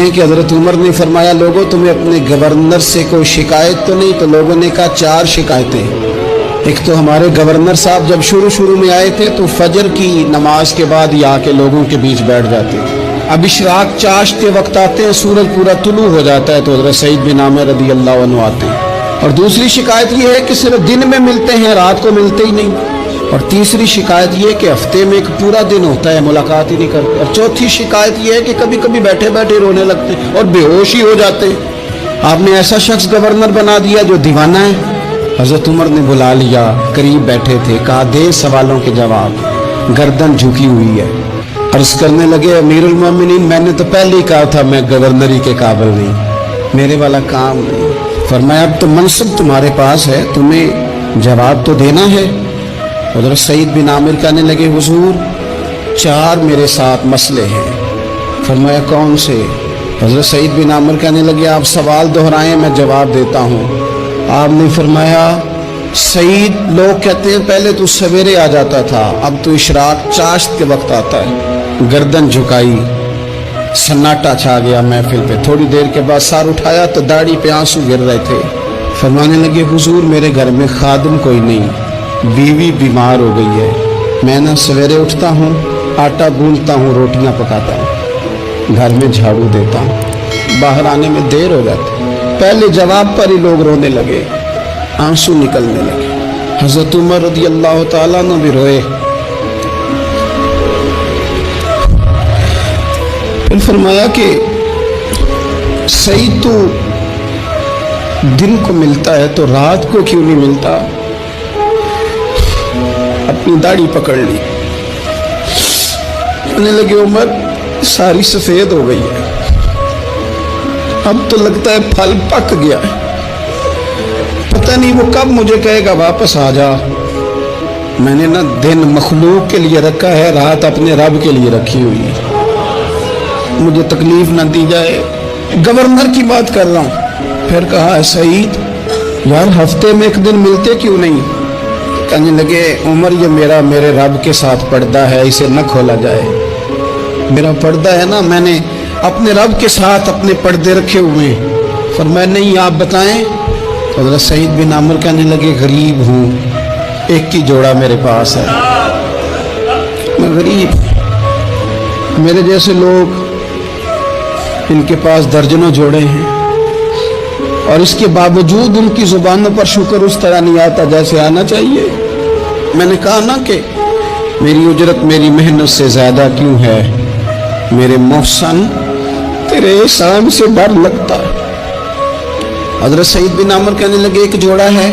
हैं कि हज़रत उमर ने फरमाया, लोगों तुम्हें अपने गवर्नर से कोई शिकायत तो नहीं? तो लोगों ने कहा 4 शिकायतें। एक तो हमारे गवर्नर साहब जब शुरू में आए थे तो फजर की नमाज के बाद ही आके लोगों के बीच बैठ जाते थे। अब इशराक चाश के वक्त आते हैं, सूरज पूरा तुलू हो जाता है तो हज़रत सईद बिन आमिर रज़ी अल्लाह अन्हु आते हैं। और दूसरी शिकायत ये है कि सिर्फ दिन में मिलते हैं, रात को मिलते ही नहीं। और तीसरी शिकायत ये है कि हफ्ते में एक पूरा दिन होता है, मुलाकात ही नहीं करते। और चौथी शिकायत ये है कि कभी कभी बैठे बैठे रोने लगते हैं और बेहोश ही हो जाते हैं। आपने ऐसा शख्स गवर्नर बना दिया जो दीवाना है। हज़रत उमर ने बुला लिया, करीब बैठे थे, कहा दे सवालों के जवाब। गर्दन झुकी हुई है। अर्ज करने लगे, अमीरुल मोमिनीन, मैंने तो पहले ही कहा था मैं गवर्नरी के काबिल नहीं, मेरे वाला काम नहीं। फरमाया अब तो मनसब तुम्हारे पास है, तुम्हें जवाब तो देना है। हज़रत सईद बिन आमिर कहने लगे, हुजूर 4 मेरे साथ मसले हैं। फरमाया कौन से? हज़रत सईद बिन आमिर कहने लगे, आप सवाल दोहराएं, मैं जवाब देता हूँ। आपने फरमाया, सईद, लोग कहते हैं पहले तो सवेरे आ जाता था, अब तो इशराक चाश्त के वक्त आता है। गर्दन झुकाई, सन्नाटा छा गया महफिल पे। थोड़ी देर के बाद सर उठाया तो दाढ़ी पे आंसू गिर रहे थे। फरमाने लगे, हुजूर मेरे घर में खादिम कोई नहीं, बीवी बीमार हो गई है। मैं ना सवेरे उठता हूँ, आटा गूंथता हूँ, रोटियाँ पकाता हूँ, घर में झाड़ू देता हूँ, बाहर आने में देर हो जाती। पहले जवाब पर ही लोग रोने लगे, आंसू निकलने लगे। हज़रत उमर रज़ी अल्लाह ताला अन्हु भी रोए। फिर फरमाया कि सईद तो दिन को मिलता है तो रात को क्यों नहीं मिलता? अपनी दाढ़ी पकड़ ली, कहने लगे, उमर सारी सफेद हो गई है, अब तो लगता है फल पक गया है, पता नहीं वो कब मुझे कहेगा वापस आ जा। मैंने ना दिन मखलूक के लिए रखा है, रात अपने रब के लिए रखी हुई है, मुझे तकलीफ ना दी जाए। गवर्नर की बात कर रहा हूँ। फिर कहा, सईद यार हफ्ते में एक दिन मिलते क्यों नहीं? कहने लगे, उमर ये मेरे रब के साथ पर्दा है, इसे न खोला जाए। मेरा पर्दा है ना, मैंने अपने रब के साथ अपने पर्दे रखे हुए हैं। फरमाया नहीं, आप बताएं। तो हज़रत सईद बिन आमिर कहने लगे, गरीब हूँ, एक ही जोड़ा मेरे पास है, मैं गरीब। मेरे जैसे लोग, इनके पास दर्जनों जोड़े हैं और इसके बावजूद उनकी जुबानों पर शुक्र उस तरह नहीं आता जैसे आना चाहिए। मैंने कहा ना कि मेरी उजरत मेरी मेहनत से ज़्यादा क्यों है? मेरे मोहसन, तेरे एहसान से डर लगता है। हज़रत सईद बिन आमिर कहने लगे, एक जोड़ा है,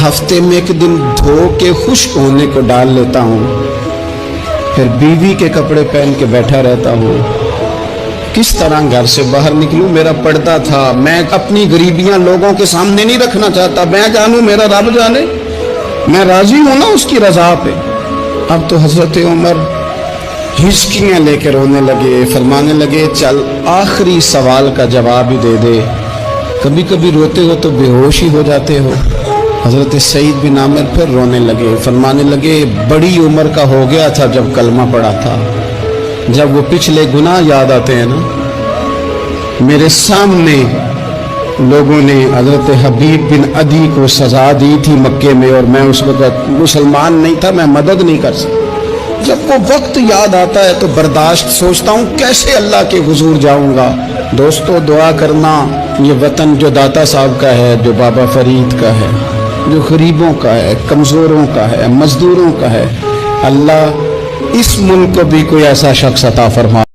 हफ्ते में एक दिन धो के खुश्क होने को डाल लेता हूँ, फिर बीवी के कपड़े पहन के बैठा रहता हूँ। किस तरह घर से बाहर निकलूं? मेरा पर्दा था, मैं अपनी गरीबियां लोगों के सामने नहीं रखना चाहता। मैं जानूं, मेरा रब जाने, मैं राजी हूं ना उसकी रजा पे। अब तो हज़रत उमर हिचकियां लेकर रोने लगे, फरमाने लगे, चल आखिरी सवाल का जवाब ही दे दे, कभी कभी रोते हो तो बेहोश ही हो जाते हो। हज़रत सईद बिन आमिर फिर रोने लगे, फरमाने लगे, बड़ी उम्र का हो गया था जब कलमा पड़ा था, जब वो पिछले गुनाह याद आते हैं ना। मेरे सामने लोगों ने हज़रत हबीब बिन अदी को सज़ा दी थी मक्के में, और मैं उस वक्त मुसलमान नहीं था, मैं मदद नहीं कर सकता। जब वो वक्त याद आता है तो बर्दाश्त, सोचता हूँ कैसे अल्लाह के हुजूर जाऊँगा। दोस्तों दुआ करना, ये वतन जो दाता साहब का है, जो बाबा फरीद का है, जो गरीबों का है, कमज़ोरों का है, मजदूरों का है, अल्लाह इस मुल्क को भी कोई ऐसा शख्स अता फरमा।